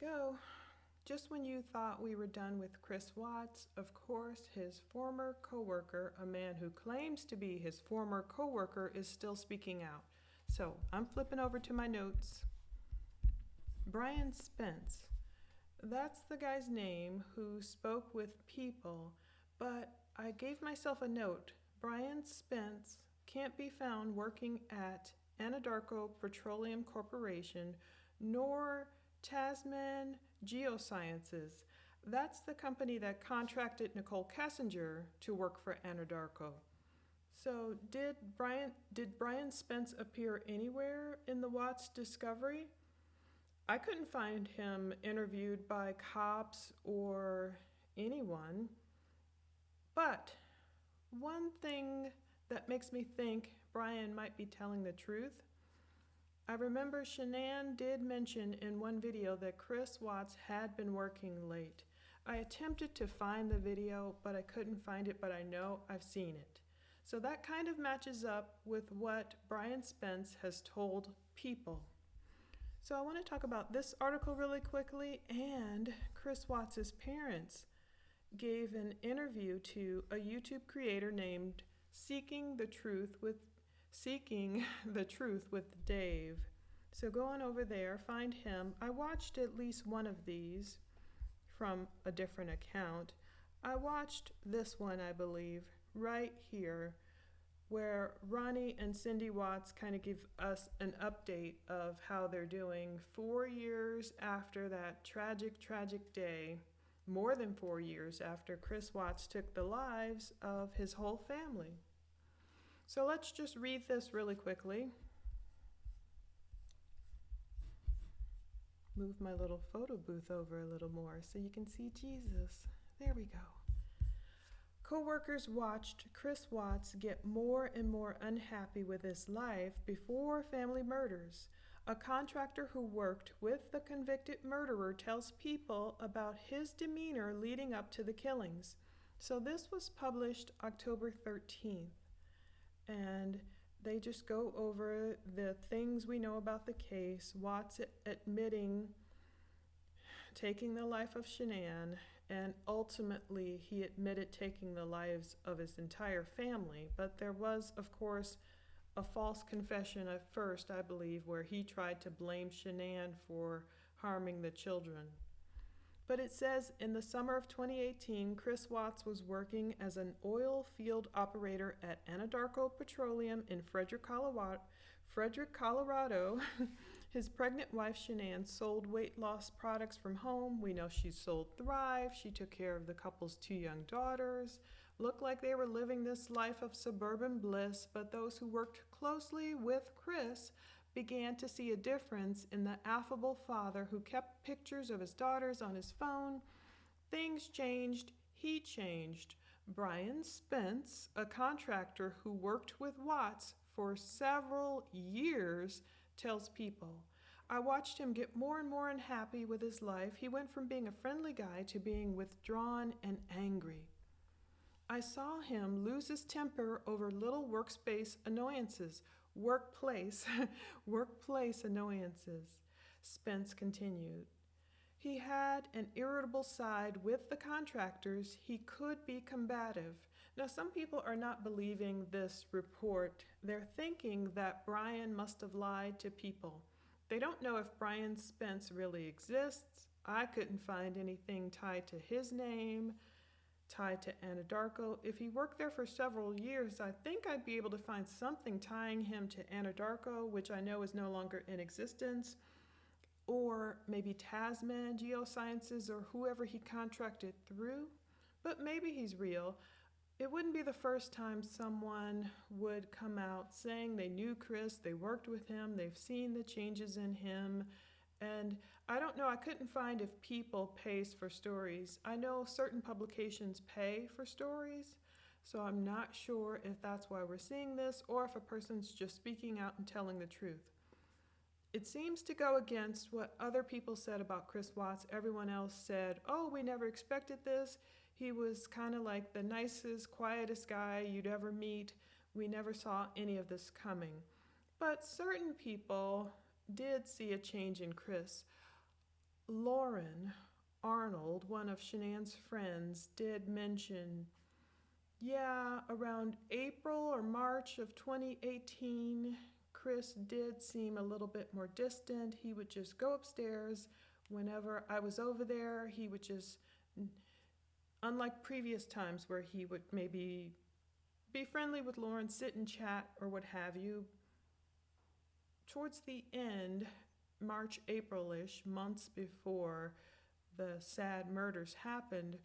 go. Just when you thought we were done with Chris Watts, of course, his former coworker, a man who claims to be his former coworker, is still speaking out. So I'm flipping over to my notes. Brian Spence. That's the guy's name who spoke with people, but I gave myself a note. Brian Spence can't be found working at Anadarko Petroleum Corporation nor Tasman Geosciences. That's the company that contracted Nicole Kessinger to work for Anadarko. So did Brian Spence appear anywhere in the Watts discovery? I couldn't find him interviewed by cops or anyone. But one thing that makes me think Brian might be telling the truth. I remember Shanann did mention in one video that Chris Watts had been working late. I attempted to find the video, but I couldn't find it, but I know I've seen it. So that kind of matches up with what Brian Spence has told people. So I want to talk about this article really quickly, and Chris Watts' parents gave an interview to a YouTube creator named Seeking the Truth with Dave. So go on over there, find him. I watched at least one of these from a different account. I watched this one, I believe, right here, where Ronnie and Cindy Watts kind of give us an update of how they're doing 4 years after that tragic day, more than 4 years after Chris Watts took the lives of his whole family. So let's just read this really quickly. Move my little photo booth over a little more so you can see Jesus. There we go. Co-workers watched Chris Watts get more and more unhappy with his life before family murders. A contractor who worked with the convicted murderer tells people about his demeanor leading up to the killings. So this was published October 13th. And they just go over the things we know about the case. Watts admitting taking the life of Shanann, and ultimately he admitted taking the lives of his entire family. But there was, of course, a false confession at first, I believe, where he tried to blame Shanann for harming the children. But it says in the summer of 2018, Chris Watts was working as an oil field operator at Anadarko Petroleum in Frederick, Colorado. His pregnant wife, Shanann, sold weight loss products from home. We know she sold Thrive. She took care of the couple's 2 young daughters. Looked like they were living this life of suburban bliss, but those who worked closely with Chris began to see a difference in the affable father who kept pictures of his daughters on his phone. Things changed. He changed. Brian Spence, a contractor who worked with Watts for several years, tells people, I watched him get more and more unhappy with his life. He went from being a friendly guy to being withdrawn and angry. I saw him lose his temper over little workplace annoyances. Workplace annoyances, Spence continued. He had an irritable side with the contractors. He could be combative. Now, some people are not believing this report. They're thinking that Brian must have lied to people. They don't know if Brian Spence really exists. I couldn't find anything tied to his name, tied to Anadarko. If he worked there for several years, I think I'd be able to find something tying him to Anadarko, which I know is no longer in existence, or maybe Tasman Geosciences or whoever he contracted through. But maybe he's real. It wouldn't be the first time someone would come out saying they knew Chris, they worked with him, they've seen the changes in him. And I don't know, I couldn't find if People pays for stories. I know certain publications pay for stories, so I'm not sure if that's why we're seeing this or if a person's just speaking out and telling the truth. It seems to go against what other people said about Chris Watts. Everyone else said, oh, we never expected this. He was kind of like the nicest, quietest guy you'd ever meet. We never saw any of this coming. But certain people did see a change in Chris. Lauren Arnold, one of Shanann's friends, did mention, yeah, around April or March of 2018, Chris did seem a little bit more distant. He would just go upstairs whenever I was over there. He would just, unlike previous times where he would maybe be friendly with Lauren, sit and chat or what have you, towards the end, March, April-ish, months before the sad murders happened,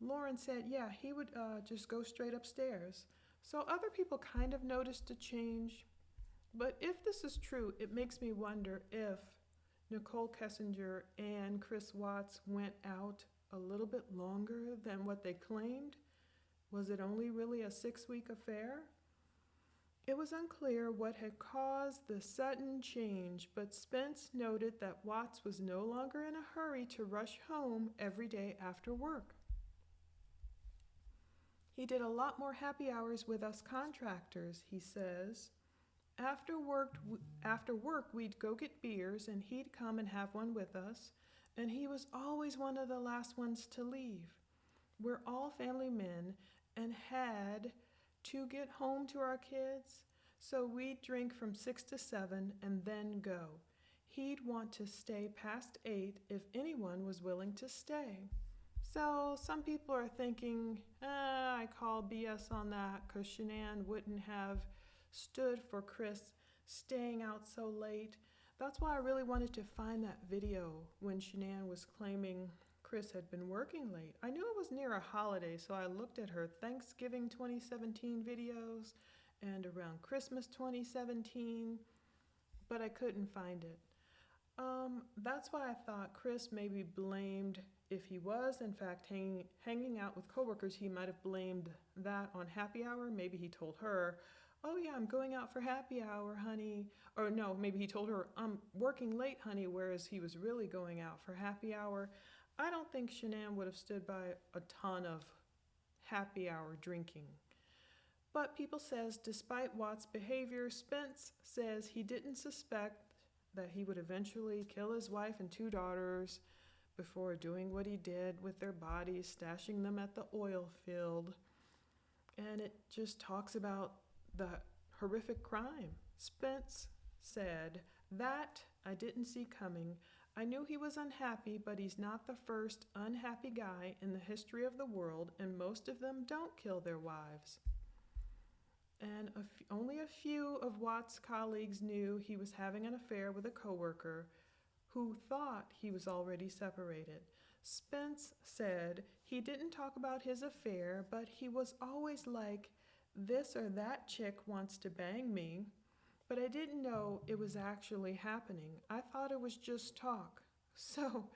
Lauren said, yeah, he would just go straight upstairs. So other people kind of noticed a change. But if this is true, it makes me wonder if Nicole Kessinger and Chris Watts went out a little bit longer than what they claimed. Was it only really a 6-week affair? It was unclear what had caused the sudden change, but Spence noted that Watts was no longer in a hurry to rush home every day after work. He did a lot more happy hours with us contractors, he says. After work, we'd go get beers and he'd come and have one with us, and he was always one of the last ones to leave. We're all family men and had to get home to our kids, so we'd drink from 6 to 7 and then go. He'd want to stay past 8 if anyone was willing to stay. So some people are thinking, I call BS on that because Shanann wouldn't have stood for Chris staying out so late. That's why I really wanted to find that video when Shanann was claiming Chris had been working late. I knew it was near a holiday, so I looked at her Thanksgiving 2017 videos and around Christmas 2017, but I couldn't find it. That's why I thought Chris maybe blamed, if he was in fact hanging out with coworkers, he might have blamed that on happy hour. Maybe he told her, oh yeah, I'm going out for happy hour, honey. Or no, maybe he told her, I'm working late, honey, whereas he was really going out for happy hour. I don't think Shanann would have stood by a ton of happy hour drinking. But people says, despite Watts' behavior, Spence says he didn't suspect that he would eventually kill his wife and 2 daughters before doing what he did with their bodies, stashing them at the oil field. And it just talks about the horrific crime. Spence said, that I didn't see coming. I knew he was unhappy, but he's not the first unhappy guy in the history of the world, and most of them don't kill their wives. And only a few of Watts' colleagues knew he was having an affair with a coworker who thought he was already separated. Spence said he didn't talk about his affair, but he was always like, this or that chick wants to bang me, but I didn't know it was actually happening. I thought it was just talk. So,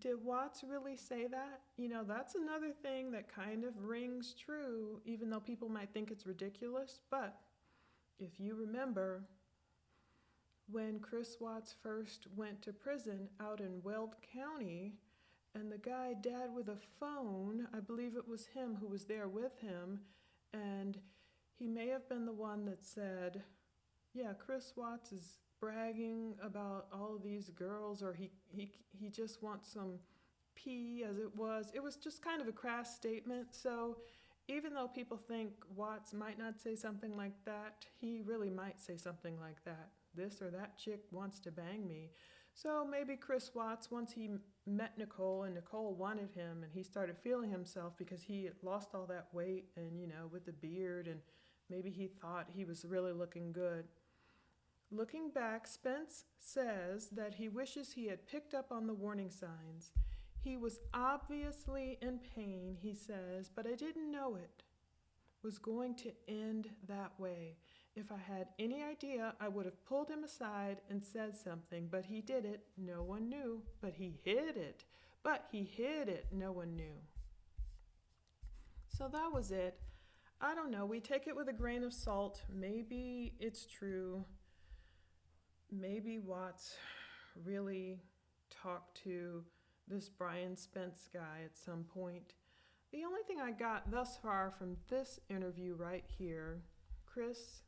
did Watts really say that? You know, that's another thing that kind of rings true, even though people might think it's ridiculous. But if you remember, when Chris Watts first went to prison out in Weld County, and the guy, dad with a phone, I believe it was him who was there with him, and he may have been the one that said, yeah, Chris Watts is bragging about all of these girls, or he just wants some pee, as it was. It was just kind of a crass statement. So even though people think Watts might not say something like that, he really might say something like that. This or that chick wants to bang me. So maybe Chris Watts, once he met Nicole and Nicole wanted him and he started feeling himself because he had lost all that weight and, you know, with the beard, and maybe he thought he was really looking good. Looking back, Spence says that he wishes he had picked up on the warning signs. He was obviously in pain, he says, but I didn't know it was going to end that way. If I had any idea, I would have pulled him aside and said something, but he did it. No one knew, but he hid it. No one knew. So that was it. I don't know. We take it with a grain of salt. Maybe it's true. Maybe Watts really talked to this Brian Spence guy at some point. The only thing I got thus far from this interview right here, Chris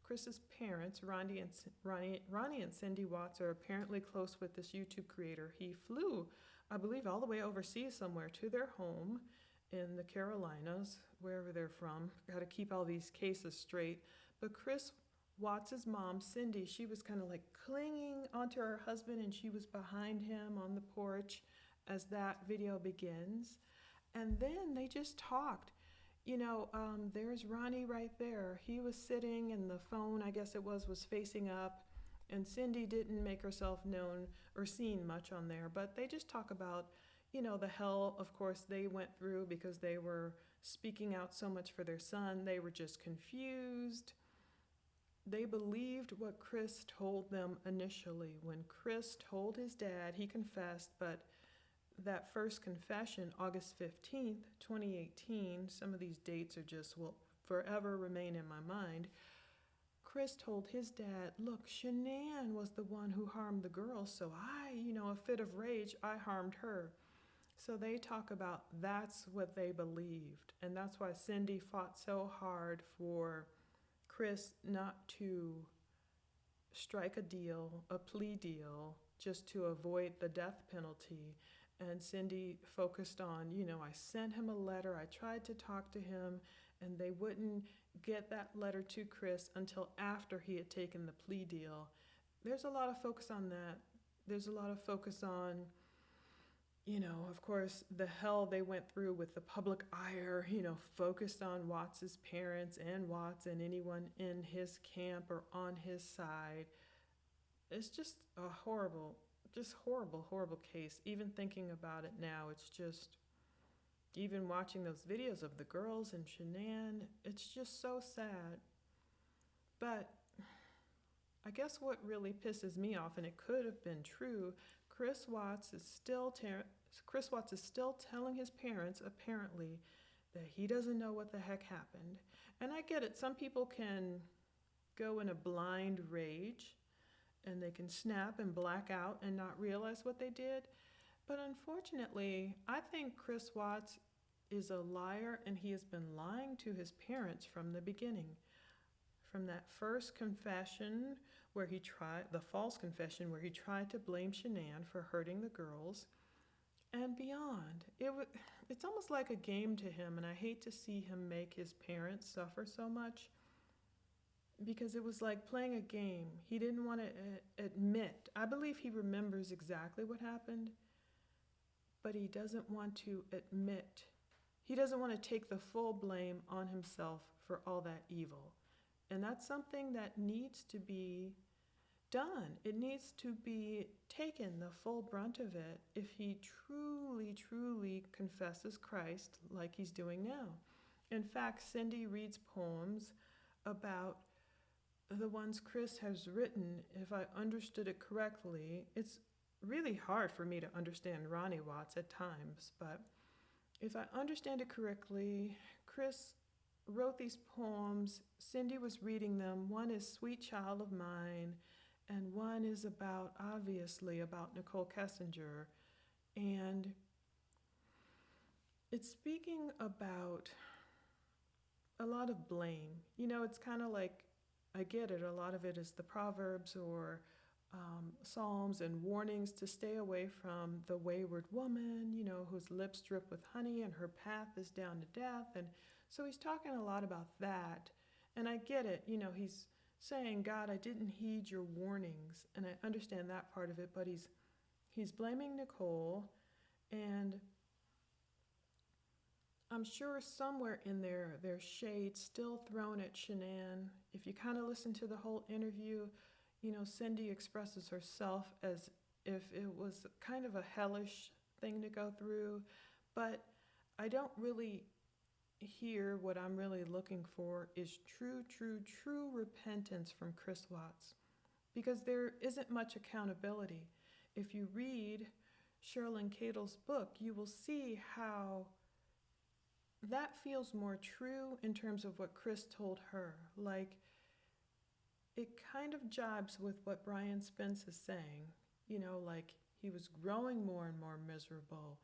Chris's parents, Ronnie and Cindy Watts, are apparently close with this YouTube creator. He flew, I believe, all the way overseas somewhere to their home in the Carolinas, wherever they're from. Got to keep all these cases straight. But Chris Watts' mom, Cindy, she was kind of like clinging onto her husband, and she was behind him on the porch as that video begins. And then they just talked. There's Ronnie right there. He was sitting, and the phone, I guess it was facing up. And Cindy didn't make herself known or seen much on there. But they just talk about, the hell, of course, they went through because they were speaking out so much for their son. They were just confused. They believed what Chris told them initially. When Chris told his dad, he confessed, but that first confession, August 15th, 2018, some of these dates will forever remain in my mind. Chris told his dad, look, Shanann was the one who harmed the girl, so a fit of rage, I harmed her. So they talk about that's what they believed. And that's why Cindy fought so hard for Chris not to strike a plea deal, just to avoid the death penalty. And Cindy focused on, I sent him a letter, I tried to talk to him, and they wouldn't get that letter to Chris until after he had taken the plea deal. There's a lot of focus on that. There's a lot of focus on, of course, the hell they went through with the public ire, focused on Watts' parents and Watts and anyone in his camp or on his side. It's just a horrible case. Even thinking about it now, it's just, even watching those videos of the girls and Shanann, it's just so sad. But I guess what really pisses me off, and it could have been true, Chris Watts is still telling his parents, apparently, that he doesn't know what the heck happened. And I get it, some people can go in a blind rage and they can snap and black out and not realize what they did. But unfortunately, I think Chris Watts is a liar, and he has been lying to his parents from the beginning. From that first confession the false confession where he tried to blame Shanann for hurting the girls, and beyond. It's almost like a game to him, and I hate to see him make his parents suffer so much, because it was like playing a game. He didn't want to admit. I believe he remembers exactly what happened, but he doesn't want to admit. He doesn't want to take the full blame on himself for all that evil. And that's something that needs to be done. It needs to be taken, the full brunt of it, if he truly, truly confesses Christ like he's doing now. In fact, Cindy reads poems about the ones Chris has written. If I understood it correctly, it's really hard for me to understand Ronnie Watts at times, but if I understand it correctly, Chris wrote these poems. Cindy was reading them. One is Sweet Child of Mine, and one is obviously about Nicole Kessinger. And it's speaking about a lot of blame. It's kind of like, I get it, a lot of it is the Proverbs or Psalms and warnings to stay away from the wayward woman, whose lips drip with honey and her path is down to death. And so he's talking a lot about that. And I get it, he's saying, God, I didn't heed your warnings. And I understand that part of it, but he's blaming Nicole. And I'm sure somewhere in there, there's shade still thrown at Shanann. If you kind of listen to the whole interview, Cindy expresses herself as if it was kind of a hellish thing to go through. But I don't really hear what I'm really looking for is true repentance from Chris Watts. Because there isn't much accountability. If you read Sherilyn Cadle's book, you will see how that feels more true in terms of what Chris told her. Like, it kind of jibes with what Brian Spence is saying. Like he was growing more and more miserable.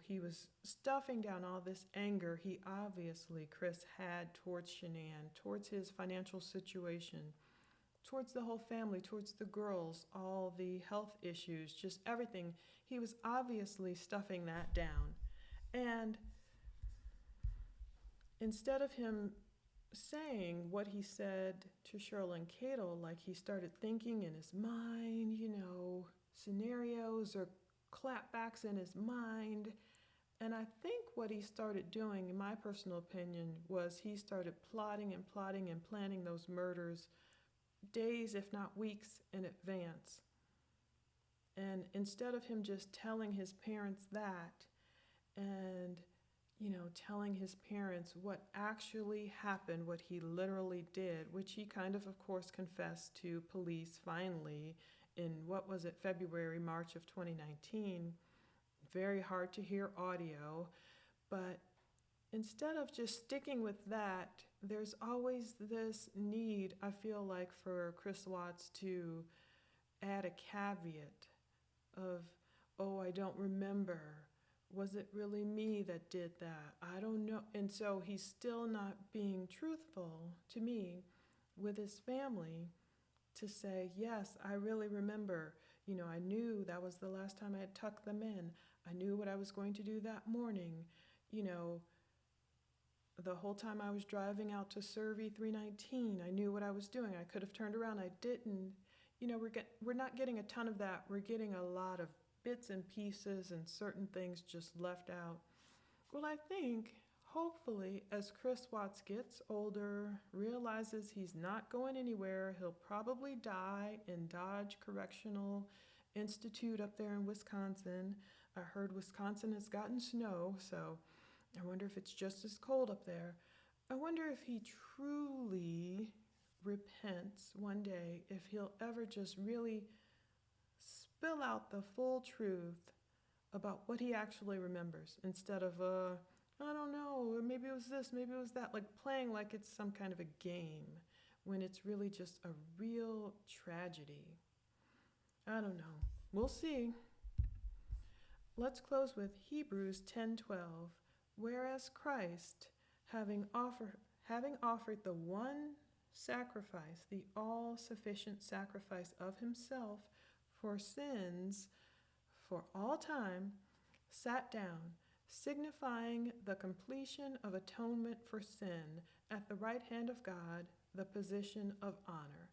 he was stuffing down all this anger he obviously, Chris, had towards Shanann, towards his financial situation, towards the whole family, towards the girls, all the health issues, just everything. He was obviously stuffing that down. And instead of him saying what he said to Cheryl and Cato, like he started thinking in his mind, scenarios or clapbacks in his mind. And I think what he started doing, in my personal opinion, was he started plotting and plotting and planning those murders days, if not weeks, in advance. And instead of him just telling his parents that and telling his parents what actually happened, what he literally did, which he kind of course, confessed to police finally in, what was it, February, March of 2019. Very hard to hear audio, but instead of just sticking with that, there's always this need, I feel like, for Chris Watts to add a caveat of, oh, I don't remember. Was it really me that did that? I don't know. And so he's still not being truthful to me with his family to say, yes, I really remember. I knew that was the last time I had tucked them in. I knew what I was going to do that morning. The whole time I was driving out to Survey 319, I knew what I was doing. I could have turned around. I didn't. We're not getting a ton of that. We're getting a lot of bits and pieces and certain things just left out. Well, I think, hopefully, as Chris Watts gets older, realizes he's not going anywhere, he'll probably die in Dodge Correctional Institute up there in Wisconsin. I heard Wisconsin has gotten snow, so I wonder if it's just as cold up there. I wonder if he truly repents one day, if he'll ever just really spill out the full truth about what he actually remembers instead of, I don't know, maybe it was this, maybe it was that, like playing like it's some kind of a game when it's really just a real tragedy. I don't know. We'll see. Let's close with Hebrews 10:12. Whereas Christ, having offered the one sacrifice, the all-sufficient sacrifice of himself for sins for all time, sat down, signifying the completion of atonement for sin at the right hand of God, the position of honor.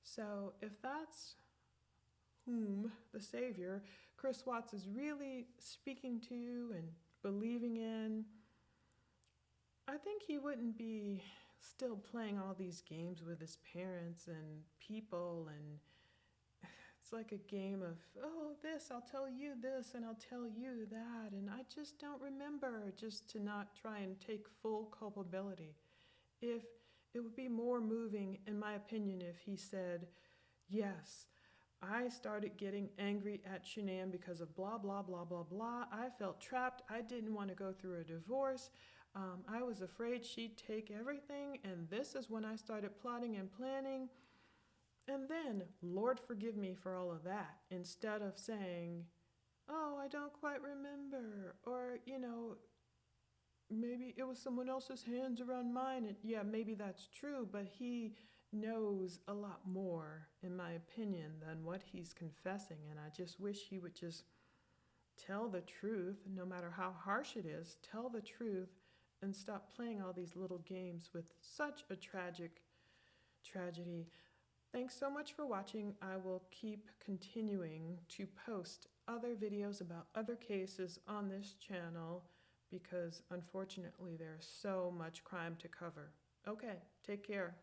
So if that's whom the Savior, Chris Watts, is really speaking to and believing in, I think he wouldn't be still playing all these games with his parents and people, and it's like a game of, oh, this, I'll tell you this, and I'll tell you that, and I just don't remember, just to not try and take full culpability. If it would be more moving, in my opinion, if he said, yes, I started getting angry at Shanann because of blah, blah, blah, blah, blah. I felt trapped. I didn't want to go through a divorce. I was afraid she'd take everything, and this is when I started plotting and planning. And then, Lord, forgive me for all of that, instead of saying, oh, I don't quite remember, or, maybe it was someone else's hands around mine. And yeah, maybe that's true, but he knows a lot more, in my opinion, than what he's confessing. And I just wish he would just tell the truth, no matter how harsh it is, tell the truth and stop playing all these little games with such a tragic tragedy. Thanks so much for watching. I will keep continuing to post other videos about other cases on this channel because unfortunately there's so much crime to cover. Okay, take care.